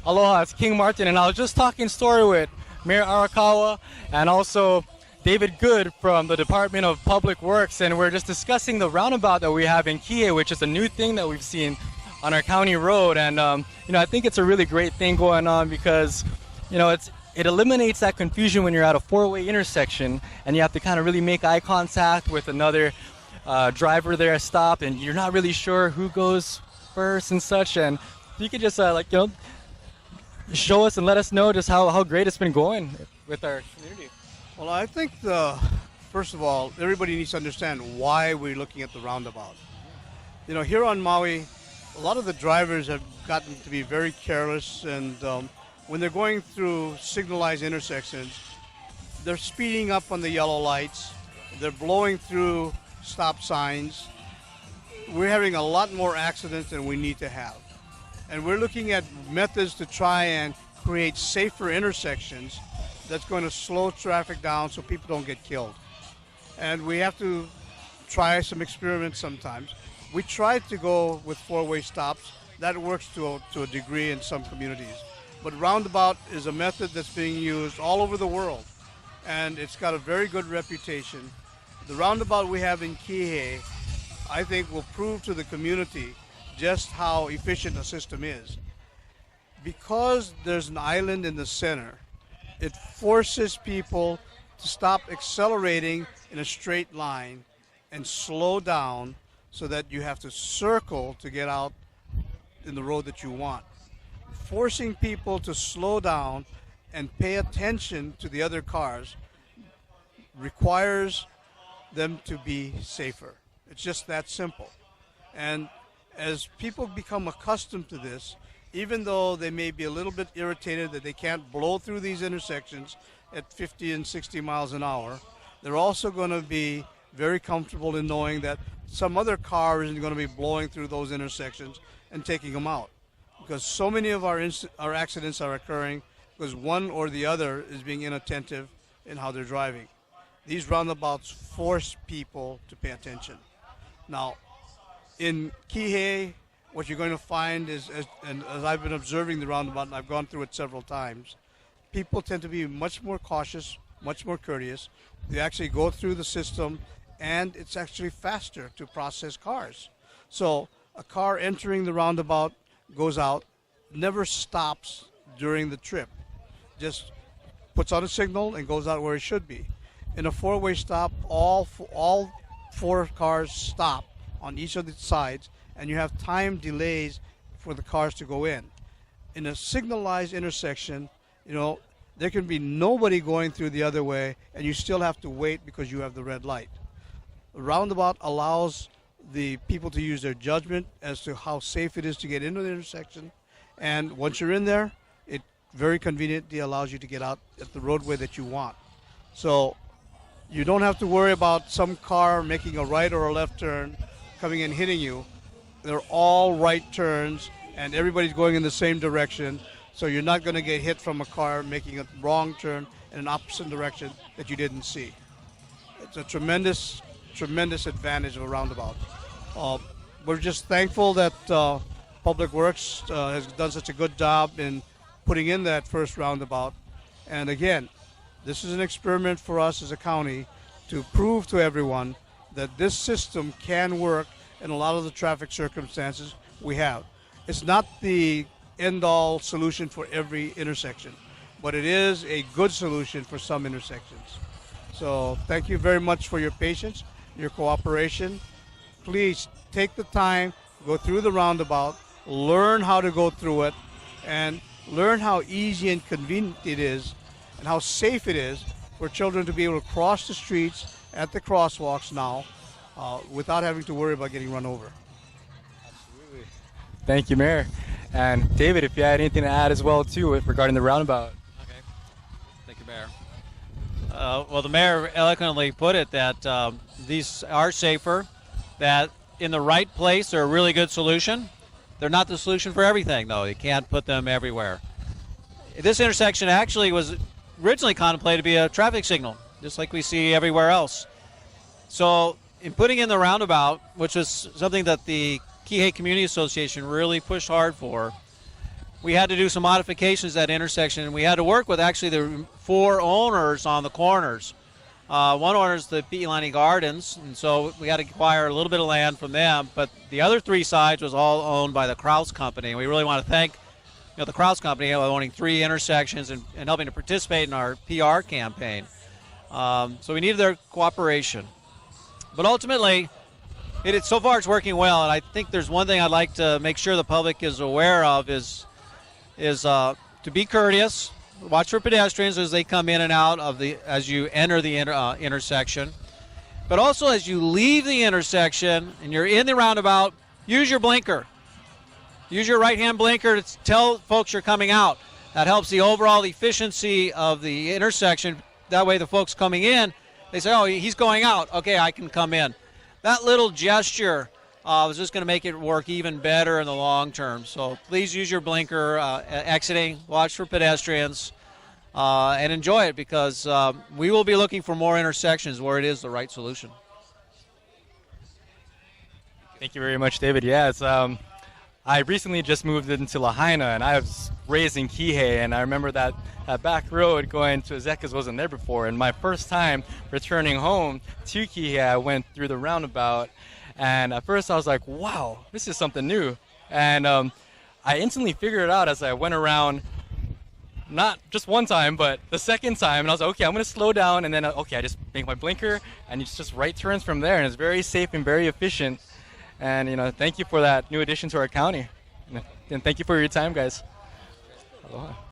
Aloha, it's King Martin, and I was just talking story with Mayor Arakawa and also David Good from the Department of Public Works, and we're just discussing the roundabout that we have in Kihei, which is a new thing that we've seen on our county road. And I think it's a really great thing going on because it eliminates that confusion when you're at a four-way intersection and you have to kind of really make eye contact with another driver there at stop, and you're not really sure who goes first and such. And you could just show us and let us know just how great it's been going with our community. Well, I think first of all, everybody needs to understand why we're looking at the roundabout. Here on Maui, a lot of the drivers have gotten to be very careless, and when they're going through signalized intersections, they're speeding up on the yellow lights, they're blowing through stop signs. We're having a lot more accidents than we need to have. And we're looking at methods to try and create safer intersections that's going to slow traffic down so people don't get killed. And we have to try some experiments sometimes. We tried to go with four-way stops. That works to a degree in some communities. But roundabout is a method that's being used all over the world, and it's got a very good reputation. The roundabout we have in Kihei, I think, will prove to the community just how efficient a system is. Because there's an island in the center, it forces people to stop accelerating in a straight line and slow down so that you have to circle to get out in the road that you want. Forcing people to slow down and pay attention to the other cars requires them to be safer. It's just that simple. And as people become accustomed to this, even though they may be a little bit irritated that they can't blow through these intersections at 50 and 60 miles an hour, they're also going to be very comfortable in knowing that some other car isn't going to be blowing through those intersections and taking them out. Because so many of our accidents are occurring because one or the other is being inattentive in how they're driving. These roundabouts force people to pay attention. Now, in Kihei, what you're going to find is, as I've been observing the roundabout, and I've gone through it several times, people tend to be much more cautious, much more courteous. They actually go through the system, and it's actually faster to process cars. So a car entering the roundabout goes out, never stops during the trip, just puts on a signal and goes out where it should be. In a four-way stop, all four cars stop on each of the sides, and you have time delays for the cars to go in. In a signalized intersection, there can be nobody going through the other way, and you still have to wait because you have the red light. The roundabout allows the people to use their judgment as to how safe it is to get into the intersection, and once you're in there, it very conveniently allows you to get out at the roadway that you want. So you don't have to worry about some car making a right or a left turn, coming and hitting you. They're all right turns, and everybody's going in the same direction, so you're not going to get hit from a car making a wrong turn in an opposite direction that you didn't see. It's a tremendous advantage of a roundabout. We're just thankful that Public Works has done such a good job in putting in that first roundabout. And again, this is an experiment for us as a county to prove to everyone that this system can work in a lot of the traffic circumstances we have. It's not the end-all solution for every intersection, but it is a good solution for some intersections. So thank you very much for your patience, your cooperation. Please take the time, go through the roundabout, learn how to go through it, and learn how easy and convenient it is and how safe it is for children to be able to cross the streets at the crosswalks now without having to worry about getting run over. Absolutely. Thank you, Mayor. And David, if you had anything to add as well, too, regarding the roundabout. Okay. Thank you, Mayor. Well, the mayor eloquently put it that these are safer, that in the right place they're a really good solution. They're not the solution for everything, though. You can't put them everywhere. This intersection actually was originally contemplated to be a traffic signal, just like we see everywhere else. So in putting in the roundabout, which was something that the Kihei Community Association really pushed hard for, we had to do some modifications at that intersection, and we had to work with actually the 4 owners on the corners. One owner is the Pi'ilani Gardens, and so we had to acquire a little bit of land from them, but the other 3 sides was all owned by the Kraus Company, and we really want to thank the Kraus Company owning 3 intersections and helping to participate in our PR campaign. So we needed their cooperation. But ultimately, so far it's working well, and I think there's one thing I'd like to make sure the public is aware of is to be courteous, watch for pedestrians as they come in and out as you enter the intersection. But also as you leave the intersection and you're in the roundabout, use your blinker. Use your right-hand blinker to tell folks you're coming out. That helps the overall efficiency of the intersection. That way the folks coming in, they say, oh, he's going out. Okay, I can come in. That little gesture is just going to make it work even better in the long term. So please use your blinker exiting, watch for pedestrians, and enjoy it, because we will be looking for more intersections where it is the right solution. Thank you very much, David. Yeah, I recently just moved into Lahaina, and I was raised in Kihei, and I remember that back road going to Ezekiel's wasn't there before. And my first time returning home to Kihei, I went through the roundabout, and at first I was like, wow, this is something new. And I instantly figured it out as I went around, not just one time, but the second time, and I was like, okay, I'm going to slow down, and then, okay, I just make my blinker, and it's just right turns from there, and it's very safe and very efficient. And, thank you for that new addition to our county. And thank you for your time, guys. Aloha.